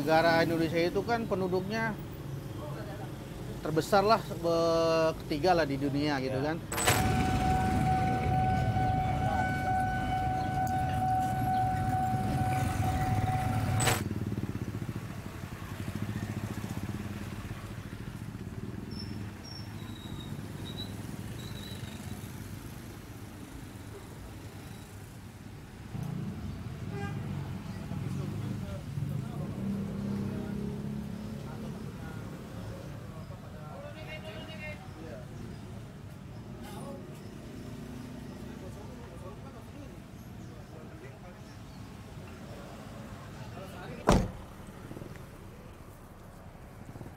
negara Indonesia itu kan penduduknya terbesar lah, ketiga lah di dunia gitu kan.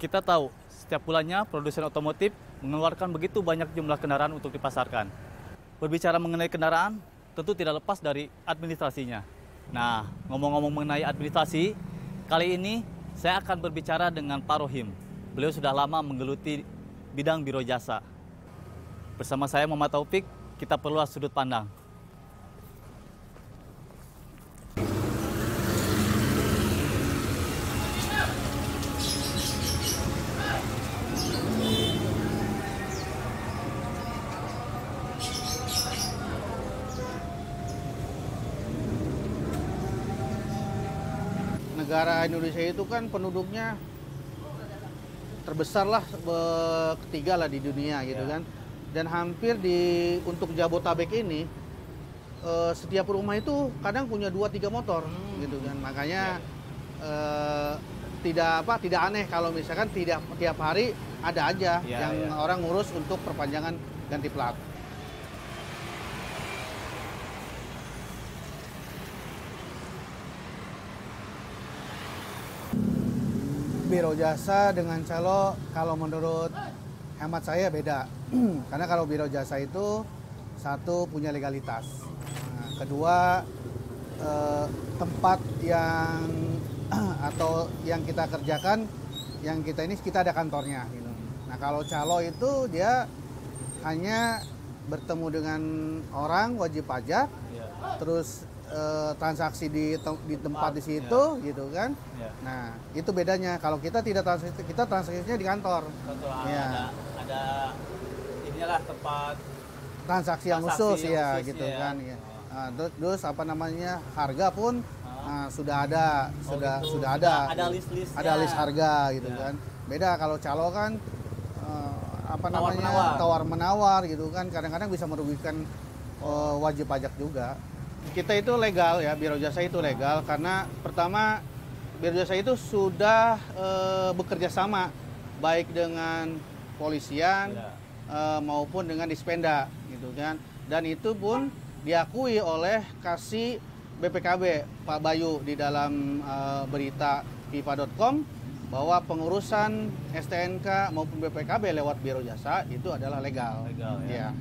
Kita tahu, setiap bulannya produsen otomotif mengeluarkan begitu banyak jumlah kendaraan untuk dipasarkan. Berbicara mengenai kendaraan, tentu tidak lepas dari administrasinya. Nah, ngomong-ngomong mengenai administrasi, kali ini saya akan berbicara dengan Pak Rohim. Beliau sudah lama menggeluti bidang biro jasa. Bersama saya Muhammad Taufik, kita perluas sudut pandang. Negara Indonesia itu kan penduduknya terbesar lah, ketiga lah di dunia gitu kan. Dan hampir untuk Jabotabek ini setiap rumah itu kadang punya 2-3 motor gitu kan. Makanya tidak aneh kalau misalkan tiap hari ada aja yang orang ngurus untuk perpanjangan ganti plat. Biro jasa dengan calo, kalau menurut hemat saya beda. Karena kalau biro jasa itu satu punya legalitas, nah, kedua tempat yang atau yang kita kerjakan, yang kita ada kantornya gitu. Nah kalau calo itu dia hanya bertemu dengan orang wajib pajak, terus transaksi di tempat di situ gitu kan. Nah itu bedanya. Kalau kita tidak transaksi, kita transaksinya di kantor. Ada inilah tempat transaksi yang khusus ya gitu kan. Ya. Nah, terus apa namanya, harga pun sudah ada, sudah ada. Ada list-listnya. Ada list harga gitu kan. Beda kalau calo kan apa namanya, tawar menawar gitu kan. Kadang-kadang bisa merugikan wajib pajak juga. Kita itu legal ya, biro jasa itu legal karena pertama biro jasa itu sudah bekerja sama baik dengan polisian maupun dengan Dispenda gitu kan. Dan itu pun diakui oleh Kasih BPKB Pak Bayu di dalam berita pipa.com bahwa pengurusan STNK maupun BPKB lewat biro jasa itu adalah legal. Legal ya.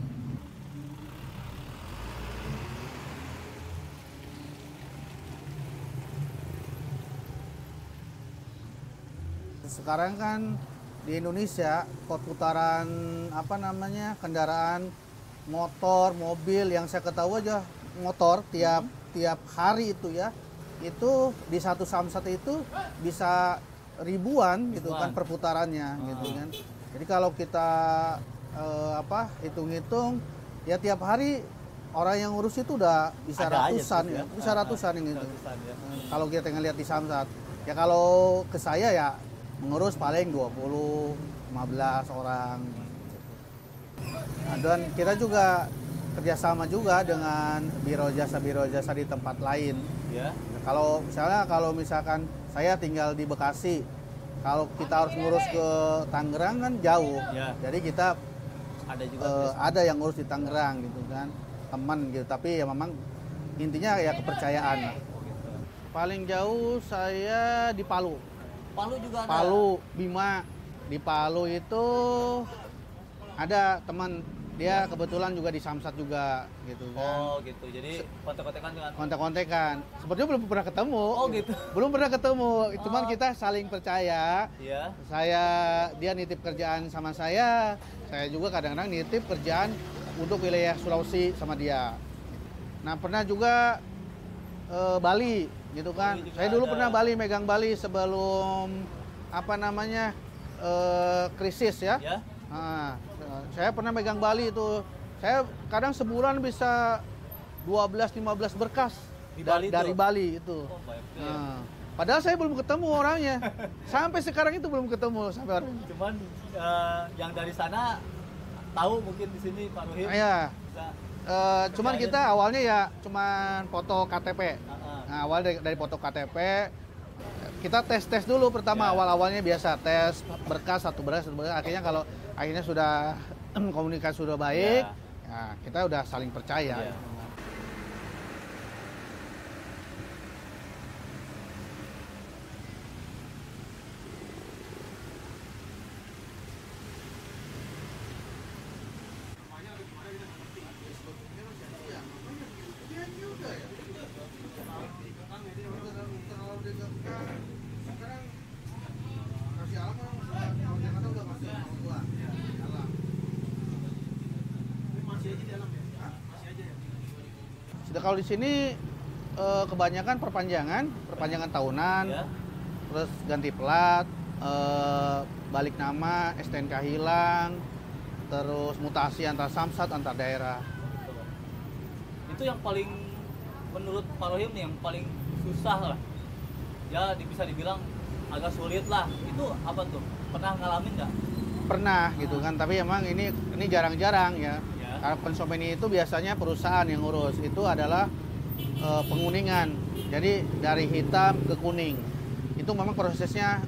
Sekarang kan di Indonesia perputaran apa namanya, kendaraan motor, mobil yang saya ketahui aja motor tiap hari itu ya, itu di satu samsat itu bisa ribuan gitu kan perputarannya gitu kan. Jadi kalau kita hitung-hitung ya tiap hari orang yang ngurus itu udah bisa ratusan ya, bisa ratusan yang gitu. Kalau kita ngelihat di samsat ya, kalau ke saya ya mengurus paling 20-15 orang. Nah, dan kita juga kerjasama juga dengan biro jasa di tempat lain. Kalau misalkan saya tinggal di Bekasi, kalau kita harus ngurus ke Tangerang kan jauh. Jadi kita ada juga ada yang ngurus di Tangerang gitu kan, teman gitu. Tapi ya memang intinya ya kepercayaan lah. Paling jauh saya di Palu. Palu juga ada? Palu, Bima. Di Palu itu ada teman, dia kebetulan juga di Samsat juga gitu kan. Oh gitu, jadi kontek-kontekan dengan... Kontek-kontekan. Sepertinya belum pernah ketemu. Oh gitu? Belum pernah ketemu, cuman kita saling percaya. Dia nitip kerjaan sama saya juga kadang-kadang nitip kerjaan untuk wilayah Sulawesi sama dia. Nah pernah juga Bali gitu kan. Juga Saya dulu ada. pernah megang Bali sebelum apa namanya krisis ya. Ya. Nah, saya pernah megang Bali itu. Saya kadang sebulan bisa 12-15 berkas Di Bali dari itu? Bali itu. Oh, banyak juga ya. Nah, padahal saya belum ketemu orangnya. Sampai sekarang itu belum ketemu sampai orang. Cuman yang dari sana tahu mungkin di sini Pak Rohim. Ya, Bisa. cuman kita awalnya ya cuman foto KTP. Ah. Nah, awal dari foto KTP kita tes dulu pertama, Ya. awalnya biasa tes berkas satu berkas. Akhirnya kalau akhirnya sudah komunikasi sudah baik, ya kita udah saling percaya. Ya. Sudah kalau di sini kebanyakan perpanjangan tahunan, Ya. terus ganti plat, balik nama, STNK hilang, terus mutasi antar samsat antar daerah. Itu yang paling menurut Pak Rohim nih yang paling susah lah. Ya bisa dibilang agak sulit lah. Itu apa tuh? Pernah ngalamin nggak? Pernah gitu kan, tapi emang ini jarang-jarang ya. Ya. Karena pensopeni itu biasanya perusahaan yang ngurus, itu adalah penguningan. Jadi dari hitam ke kuning. Itu memang prosesnya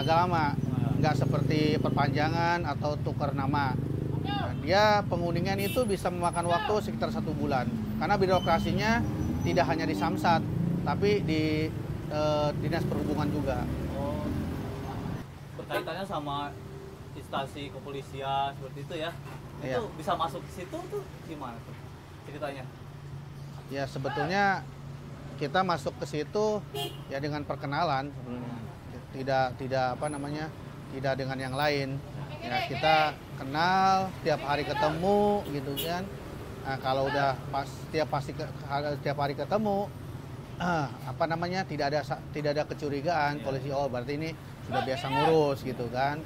agak lama. Nggak seperti perpanjangan atau tukar nama. Nah, dia penguningan itu bisa memakan waktu sekitar 1 bulan. Karena birokrasinya tidak hanya di Samsat, tapi di Dinas Perhubungan juga. Oh, berkaitannya sama instansi kepolisian seperti itu ya. Iya. Itu bisa masuk ke situ tuh gimana tuh ceritanya? Ya sebetulnya kita masuk ke situ ya dengan perkenalan sebelumnya. Tidak apa namanya, tidak dengan yang lain. Ya kita kenal, tiap hari ketemu gitu kan. Nah, kalau udah tiap hari ketemu, apa namanya, tidak ada kecurigaan. Polisi, oh berarti ini sudah biasa ngurus gitu kan.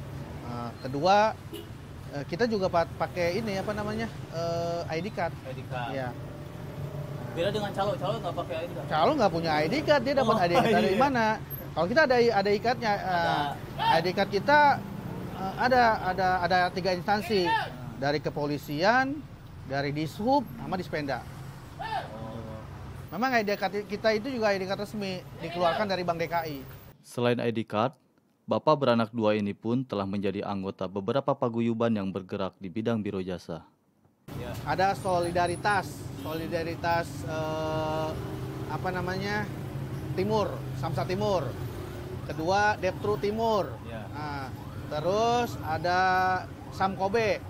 Kedua, kita juga pakai ini apa namanya, ID card. ID card. Ya. Beda dengan calo nggak pakai ID card. Kalau nggak punya ID card, dia dapat Oh, ID card dari iya. mana? Kalau kita ada ikatnya, ID card kita ada 3 instansi, dari kepolisian, dari Dishub, sama Dispenda. Oh. Memang ID card kita itu juga ID card resmi, dikeluarkan dari Bank DKI. Selain ID card, Bapak beranak 2 ini pun telah menjadi anggota beberapa paguyuban yang bergerak di bidang biro jasa. Ya. Ada solidaritas apa namanya, Timur, Samsat Timur. Kedua, Deptru Timur. Ya. Nah, terus ada Samkobe,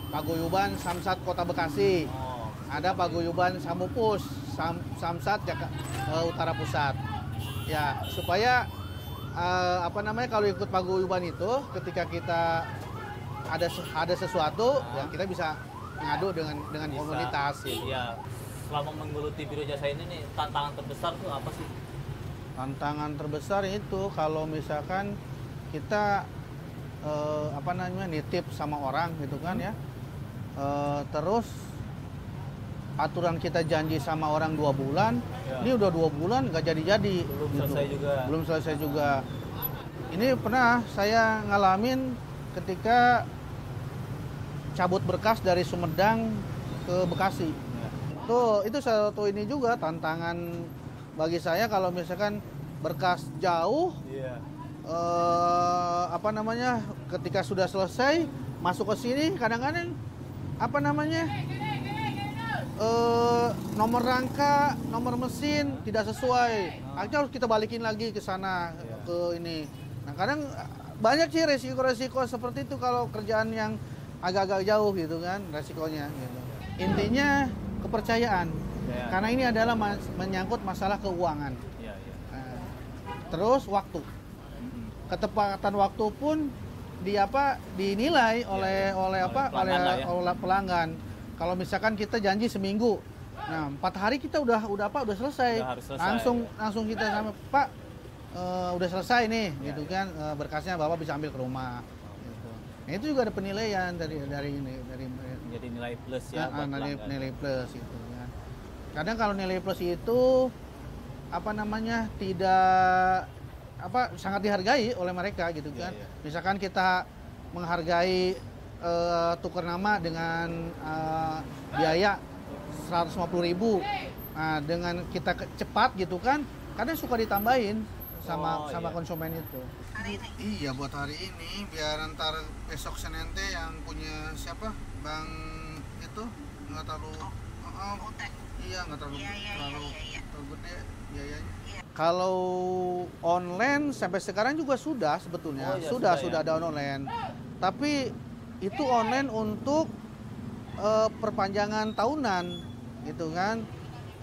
paguyuban Samsat Kota Bekasi. Oh. Ada paguyuban Samupus, Samsat Utara Pusat. Ya, supaya apa namanya, kalau ikut paguyuban itu, ketika kita ada sesuatu, ya kita bisa ngadu dengan Bisa. komunitas gitu. Iya. Selama menggeluti biro jasa ini nih, tantangan terbesar tuh apa sih? Tantangan terbesar itu kalau misalkan kita apa namanya, nitip sama orang gitu kan ya, terus aturan kita janji sama orang 2 bulan, Ya. ini udah 2 bulan nggak jadi-jadi. Belum gitu. selesai juga. Belum selesai juga. Ini pernah saya ngalamin ketika cabut berkas dari Sumedang ke Bekasi. Ya. Itu satu ini juga tantangan bagi saya, kalau misalkan berkas jauh, Iya. apa namanya, ketika sudah selesai masuk ke sini, kadang-kadang apa namanya, nomor rangka, nomor mesin tidak sesuai. Akhirnya harus kita balikin lagi ke sana, ke ini. Nah kadang banyak sih resiko-resiko seperti itu kalau kerjaan yang agak-agak jauh gitu kan, resikonya gitu. Intinya kepercayaan, Ya. karena ini adalah menyangkut masalah keuangan. Iya, iya. Nah, terus waktu, ketepatan waktu pun dinilai oleh Oleh pelanggan lah ya. oleh pelanggan. Kalau misalkan kita janji seminggu, Nah, 4 hari kita udah selesai. Udah harus selesai, Langsung kita sama Pak, udah selesai nih, gitu kan, berkasnya Bapak bisa ambil ke rumah. Gitu. Nah, itu juga ada penilaian dari Jadi nilai plus ya. Buat nilai plus gitu kan. Kadang kalau nilai plus itu tidak sangat dihargai oleh mereka gitu kan. Misalkan kita menghargai tukar nama dengan biaya 150.000. Nah, dengan kita cepat gitu kan, kadang suka ditambahin sama konsumen itu. Iya, buat hari ini biar ntar besok Senin yang punya siapa? Bang itu nggak terlalu nggak terlalu gede biayanya. Kalau online sampai sekarang juga sudah sebetulnya sudah ada online. Tapi itu online untuk perpanjangan tahunan gitu kan.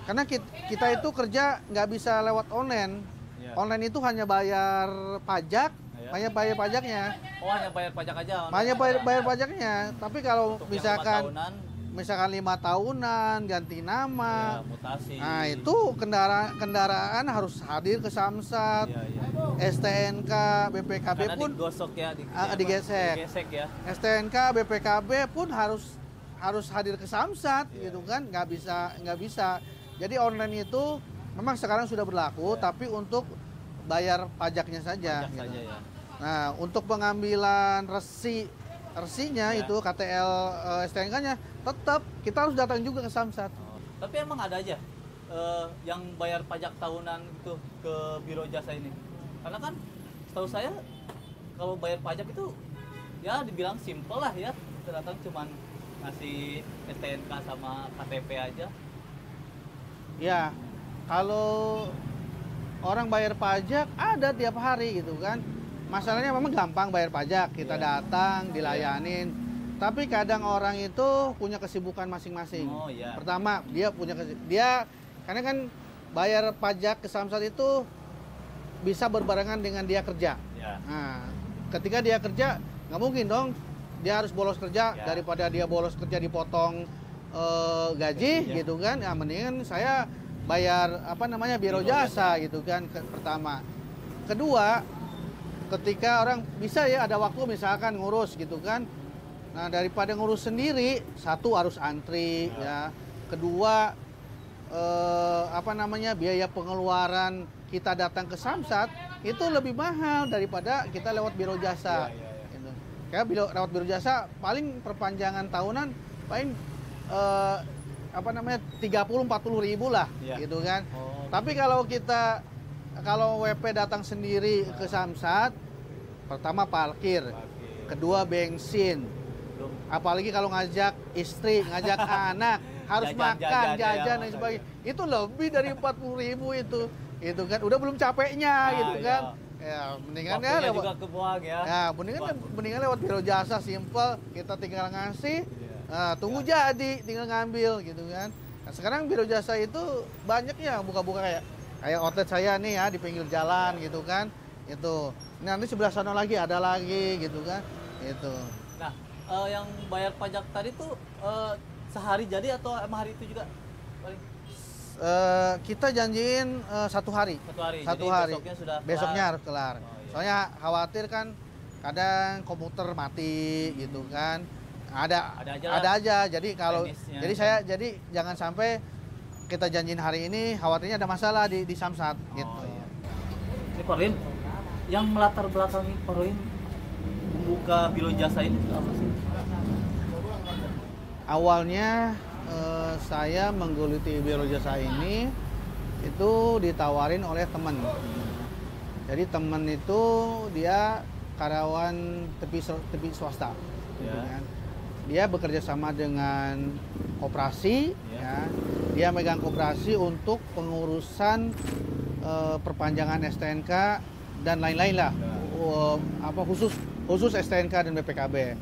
Karena kita itu kerja nggak bisa lewat online. Online itu hanya bayar pajak, hanya bayar pajaknya. Oh, hanya bayar pajak aja. Hanya bayar pajaknya. Tapi kalau untuk misalkan 5 tahunan ganti nama, mutasi. Nah, itu kendaraan harus hadir ke Samsat. STNK, BPKB karena pun digosok ya, digesek ya. STNK, BPKB pun harus hadir ke Samsat gitu kan, nggak bisa. Jadi online itu memang sekarang sudah berlaku, tapi untuk bayar pajaknya saja. Gitu. Nah, untuk pengambilan resinya itu KTL STNK-nya tetap kita harus datang juga ke Samsat. Tapi emang ada aja yang bayar pajak tahunan itu ke Biro Jasa ini. Karena kan setahu saya kalau bayar pajak itu ya dibilang simple lah ya. Datang cuman ngasih STNK sama KTP aja. Ya, kalau orang bayar pajak ada tiap hari gitu kan. Masalahnya memang gampang bayar pajak, kita datang, dilayanin. Tapi kadang orang itu punya kesibukan masing-masing. Pertama, karena kan bayar pajak ke Samsat itu bisa berbarengan dengan dia kerja. Nah, ketika dia kerja, nggak mungkin dong dia harus bolos kerja daripada dia bolos kerja dipotong gaji gitu kan. Ya mendingan saya bayar Biro Jasa gitu kan pertama. Kedua, ketika orang bisa ya ada waktu misalkan ngurus gitu kan. Nah, daripada ngurus sendiri, satu harus antri ya. Kedua biaya pengeluaran kita datang ke Samsat itu lebih mahal daripada kita lewat Biro Jasa. Gitu. Kayak lewat Biro Jasa paling perpanjangan tahunan paling 30-40 ribu lah gitu kan. Tapi kalau WP datang sendiri ke Samsat, pertama parkir, kedua bensin, apalagi kalau ngajak istri, ngajak anak, harus makan, jajan dan sebagainya, itu lebih dari 40.000 itu kan, udah belum capeknya gitu kan. Ya mendingan juga kebuang ya. Ya mendingan lewat Biro Jasa, simple, kita tinggal ngasih. Nah, tunggu jadi, tinggal ngambil gitu kan. Nah, sekarang Biro Jasa itu banyak ya buka-buka kayak outlet saya nih ya di pinggir jalan gitu kan. Itu. Nanti sebelah sana lagi ada lagi gitu kan. Itu. Nah, yang bayar pajak tadi tuh sehari jadi atau emang hari itu juga? Kita janjiin 1 hari. Satu hari. Besoknya harus kelar. Soalnya khawatir kan kadang komputer mati gitu kan. Ada aja. Jadi jadi jangan sampai kita janjiin hari ini khawatirnya ada masalah di Samsat gitu. Ini Pak Rohim, yang melatar belakangi Pak Rohim membuka Biro Jasa ini apa sih? Awalnya saya menggeluti Biro Jasa ini itu ditawarin oleh teman. Jadi teman itu dia karyawan tepi swasta. Gitu kan. Dia bekerja sama dengan koperasi, ya. Dia megang koperasi untuk pengurusan perpanjangan STNK dan lain-lain lah, khusus STNK dan BPKB.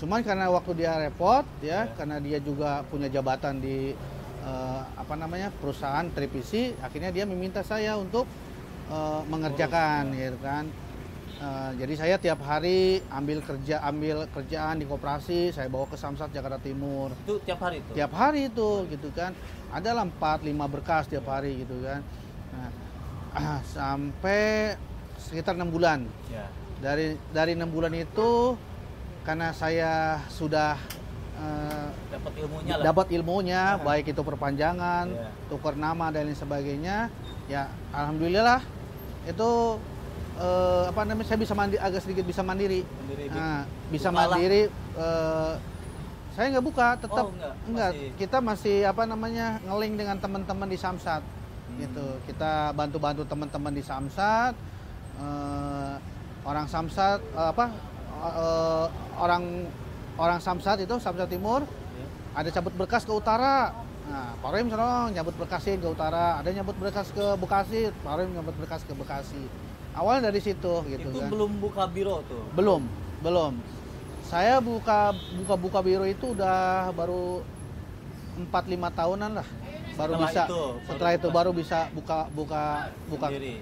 Cuman karena waktu dia repot, ya, karena dia juga punya jabatan di perusahaan televisi, akhirnya dia meminta saya untuk mengerjakan, gitu kan. Jadi saya tiap hari ambil kerjaan di koperasi, saya bawa ke Samsat Jakarta Timur. Itu tiap hari itu? Tiap hari itu gitu kan. Adalah 4-5 berkas tiap hari gitu kan. Nah, sampai sekitar 6 bulan. Ya. Dari 6 bulan itu karena saya sudah dapat ilmunya, baik itu perpanjangan, tukar nama dan lain sebagainya, ya alhamdulillah itu saya bisa agak sedikit bisa mandiri. Bisa mandiri. Saya nggak buka, tetap enggak. Kita masih ngeling dengan teman-teman di Samsat gitu. Kita bantu-bantu teman-teman di Samsat, orang Samsat orang Samsat itu Samsat Timur ada cabut berkas ke utara. Nah, Pak Rohim nyabut berkasin ke utara, ada nyabut berkas ke Bekasi, Pak Rohim nyabut berkas ke Bekasi. Awalnya dari situ gitu itu kan. Belum buka biro tuh? Belum. Saya buka biro itu udah baru 4-5 tahunan lah. Setelah itu baru bisa buka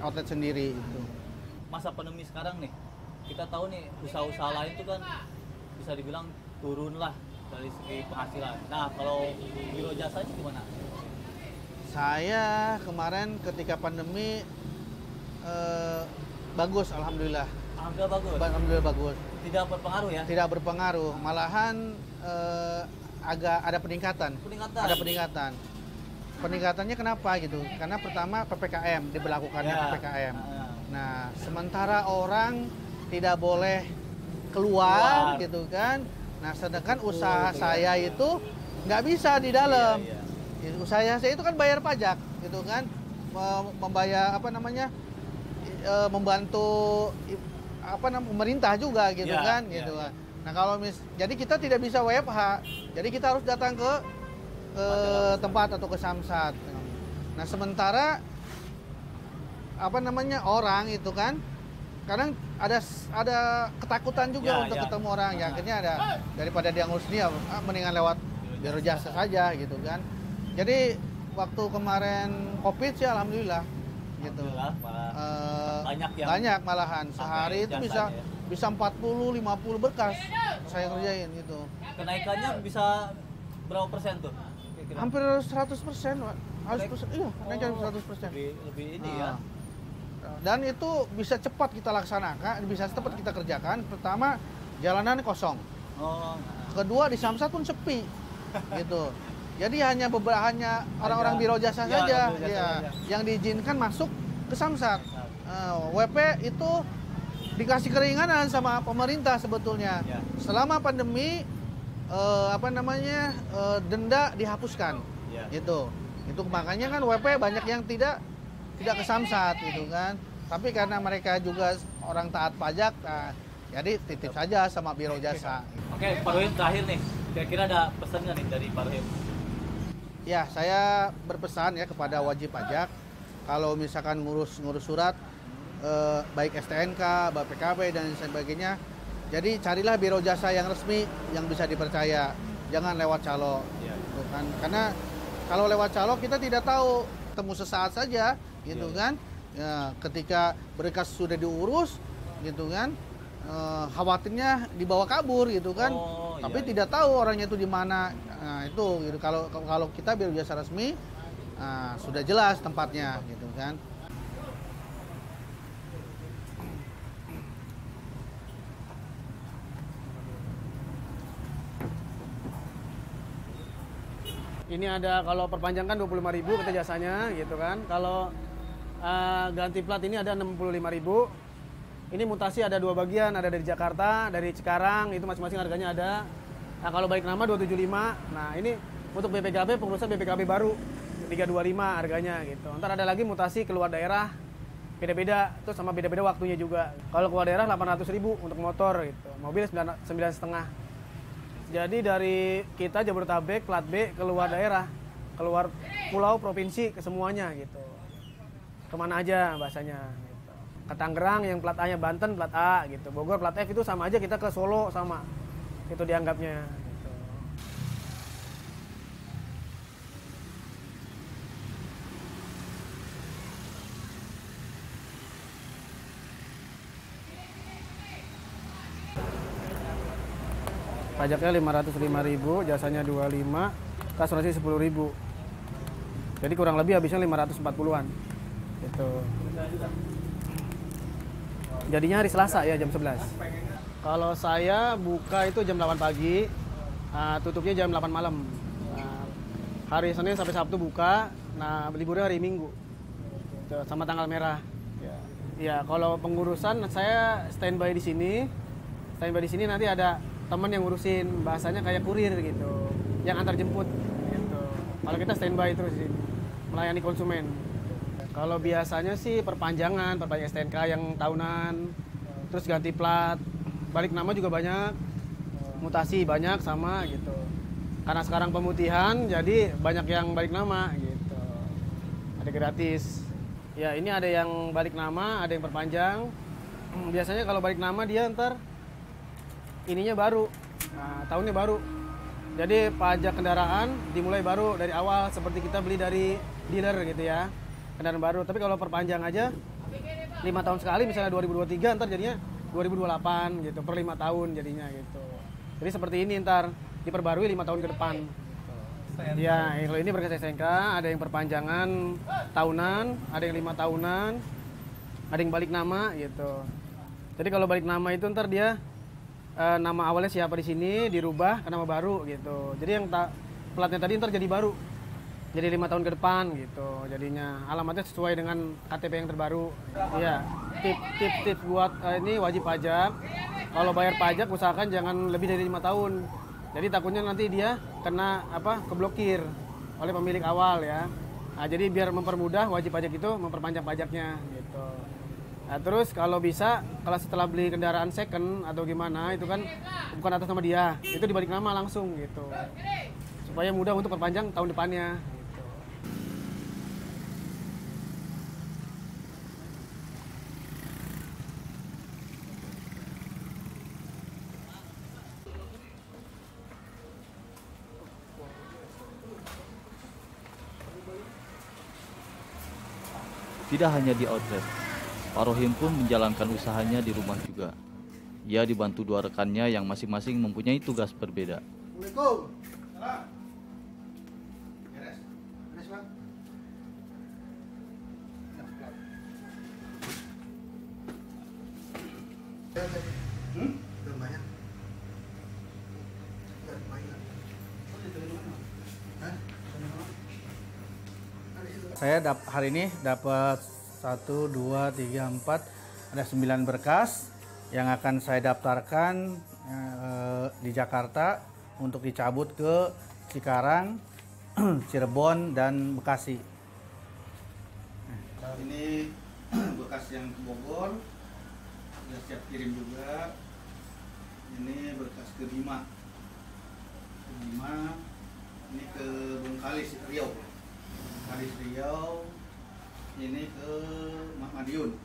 outlet sendiri itu. Masa pandemi sekarang nih, kita tahu nih usaha-usaha lain itu kan bisa dibilang turun lah dari segi penghasilan. Nah, kalau biro jasanya gimana? Saya kemarin ketika pandemi bagus, alhamdulillah. Alhamdulillah bagus. Tidak berpengaruh ya? Tidak berpengaruh, malahan agak ada peningkatan. Ada peningkatan. Peningkatannya kenapa gitu? Karena pertama PPKM, diberlakukannya PPKM. Nah, sementara orang tidak boleh keluar gitu kan. Nah, sedangkan usaha saya itu nggak bisa di dalam. Usaha saya itu kan bayar pajak gitu kan, membayar membantu pemerintah juga gitu kan. Nah, jadi kita tidak bisa WFH. Jadi kita harus datang ke tempat atau ke Samsat. Nah, sementara orang itu kan kadang ada ketakutan juga untuk ketemu orang. Ya akhirnya daripada dia ngurus dia, mendingan lewat biro jasa saja gitu kan. Jadi waktu kemarin Covid sih alhamdulillah gitu. Banyak malahan. Sehari itu bisa 40-50 berkas saya kerjain gitu. Kenaikannya bisa berapa persen tuh? Hampir 100%, Pak. Iya, kenaikan 100%. Lebih ini ya. Dan itu bisa cepat kita laksanakan, bisa cepat kita kerjakan. Pertama, jalanan kosong. Kedua, di Samsat pun sepi, gitu. Jadi hanya orang-orang biro jasa saja, yang diizinkan masuk ke Samsat. WP itu dikasih keringanan sama pemerintah sebetulnya. Selama pandemi, denda dihapuskan, gitu. Itu makanya kan WP banyak yang tidak ke Samsat gitu kan. Tapi karena mereka juga orang taat pajak, jadi titip saja sama biro jasa. Oke, Pak Rohim terakhir nih, kira-kira ada pesan nggak nih dari Pak Rohim? Ya, saya berpesan ya kepada wajib pajak, kalau misalkan ngurus surat, baik STNK, BPKB dan sebagainya, jadi carilah biro jasa yang resmi, yang bisa dipercaya, jangan lewat calo. Gitu kan. Karena kalau lewat calo kita tidak tahu, temu sesaat saja, gitu kan. Ya, ketika berkas sudah diurus, gitu kan, khawatirnya dibawa kabur, gitu kan. Tapi tidak tahu orangnya itu di mana. Nah, itu gitu. Kalau kita biro jasa resmi, sudah jelas tempatnya, gitu kan. Ini ada kalau perpanjang kan 25.000 kita jasanya gitu kan. Kalau ganti plat ini ada 65.000. Ini mutasi ada 2 bagian, ada dari Jakarta, dari Cikarang, itu masing-masing harganya ada. Nah, kalau balik nama 275. Nah, ini untuk BPKB, pengurusan BPKB baru 325 harganya gitu. Ntar ada lagi mutasi keluar daerah, beda-beda, terus sama beda-beda waktunya juga. Kalau keluar daerah 800.000 untuk motor gitu. Mobil 9,5. Jadi dari kita Jabodetabek plat B keluar daerah, keluar pulau, provinsi, ke semuanya gitu. Kemana aja bahasanya gitu. Ke Tangerang yang plat A-nya Banten, plat A gitu. Bogor plat F itu sama aja, kita ke Solo sama. Itu dianggapnya gitu. Pajaknya 505.000, jasanya 25, asuransi 10.000. Jadi kurang lebih habisnya 540-an. Gitu. Jadinya hari Selasa ya jam 11. Kalau saya buka itu jam 8 pagi, tutupnya jam 8 malam. Hari Senin sampai Sabtu buka, liburnya hari Minggu. Sama tanggal merah. Ya, kalau pengurusan saya standby di sini. Standby di sini nanti ada teman yang ngurusin, bahasanya kayak kurir gitu, yang antar jemput gitu. Kalau kita standby terus di sini, melayani konsumen. Kalau biasanya sih perpanjangan STNK yang tahunan, terus ganti plat, balik nama juga banyak, mutasi banyak sama gitu. Karena sekarang pemutihan, jadi banyak yang balik nama gitu. Ada gratis. Ya ini ada yang balik nama, ada yang perpanjang. Biasanya kalau balik nama dia ntar ininya baru, tahunnya baru. Jadi pajak kendaraan dimulai baru dari awal seperti kita beli dari dealer gitu ya, kendaraan baru. Tapi kalau perpanjang aja 5 tahun sekali, misalnya 2023 ntar jadinya 2028 gitu, per 5 tahun jadinya gitu. Jadi seperti ini ntar diperbarui 5 tahun ke depan. Ya, kalau ini berkas STNK, ada yang perpanjangan tahunan, ada yang 5 tahunan, ada yang balik nama gitu. Jadi kalau balik nama itu ntar dia nama awalnya siapa di sini dirubah ke nama baru gitu. Jadi yang platnya tadi ntar jadi baru, jadi 5 tahun ke depan gitu. Jadinya alamatnya sesuai dengan KTP yang terbaru. Iya, tips buat ini wajib pajak. Kalau bayar pajak usahakan jangan lebih dari 5 tahun. Jadi takutnya nanti dia kena keblokir oleh pemilik awal ya. Jadi biar mempermudah wajib pajak itu memperpanjang pajaknya gitu. Terus kalau bisa, kalau setelah beli kendaraan second atau gimana itu kan bukan atas nama dia, itu dibalik nama langsung gitu. Supaya mudah untuk perpanjang tahun depannya. Tidak hanya di outlet, Pak Rohim pun menjalankan usahanya di rumah juga. Ia dibantu 2 rekannya yang masing-masing mempunyai tugas berbeda. Assalamualaikum. Salam. Beres. Beres, Bang. Belum bayar. Enggak bayar. Saya hari ini dapat 1, 2, 3, 4, ada 9 berkas yang akan saya daftarkan di Jakarta untuk dicabut ke Cikarang, Cirebon, dan Bekasi. Ini bekas yang ke Bogor, sudah siap kirim juga. Ini berkas ke-5. Ini ke Bengkalis, Riau. Kalis Riau, ini ke Madiun.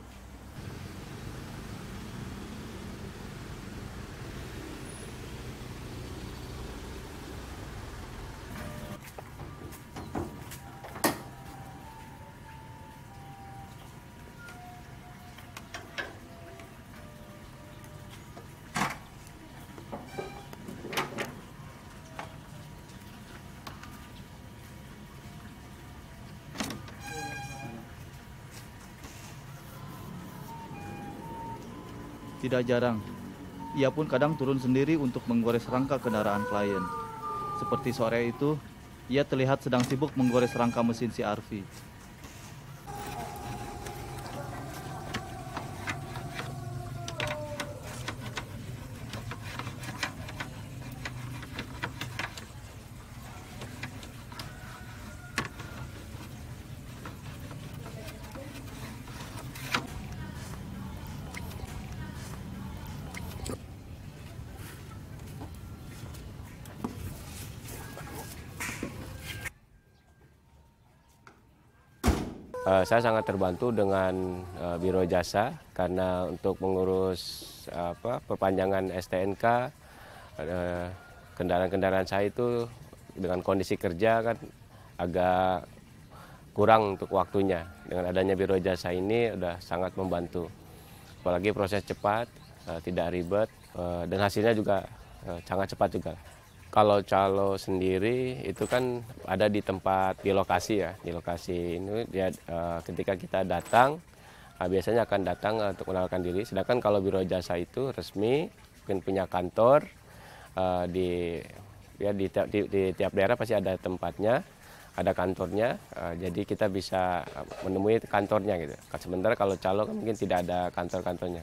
Tidak jarang, ia pun kadang turun sendiri untuk menggores rangka kendaraan klien. Seperti sore itu, ia terlihat sedang sibuk menggores rangka mesin CR-V. Saya sangat terbantu dengan Biro Jasa karena untuk mengurus perpanjangan STNK kendaraan-kendaraan saya itu dengan kondisi kerja kan agak kurang untuk waktunya. Dengan adanya Biro Jasa ini sudah sangat membantu. Apalagi proses cepat, tidak ribet dan hasilnya juga sangat cepat juga. Kalau calo sendiri itu kan ada di tempat, di lokasi ya. Di lokasi ini dia ketika kita datang, biasanya akan datang untuk mengenalkan diri. Sedangkan kalau biro jasa itu resmi, mungkin punya kantor di tiap daerah pasti ada tempatnya, ada kantornya. Jadi kita bisa menemui kantornya gitu. Sementara kalau calo kan mungkin tidak ada kantor-kantornya.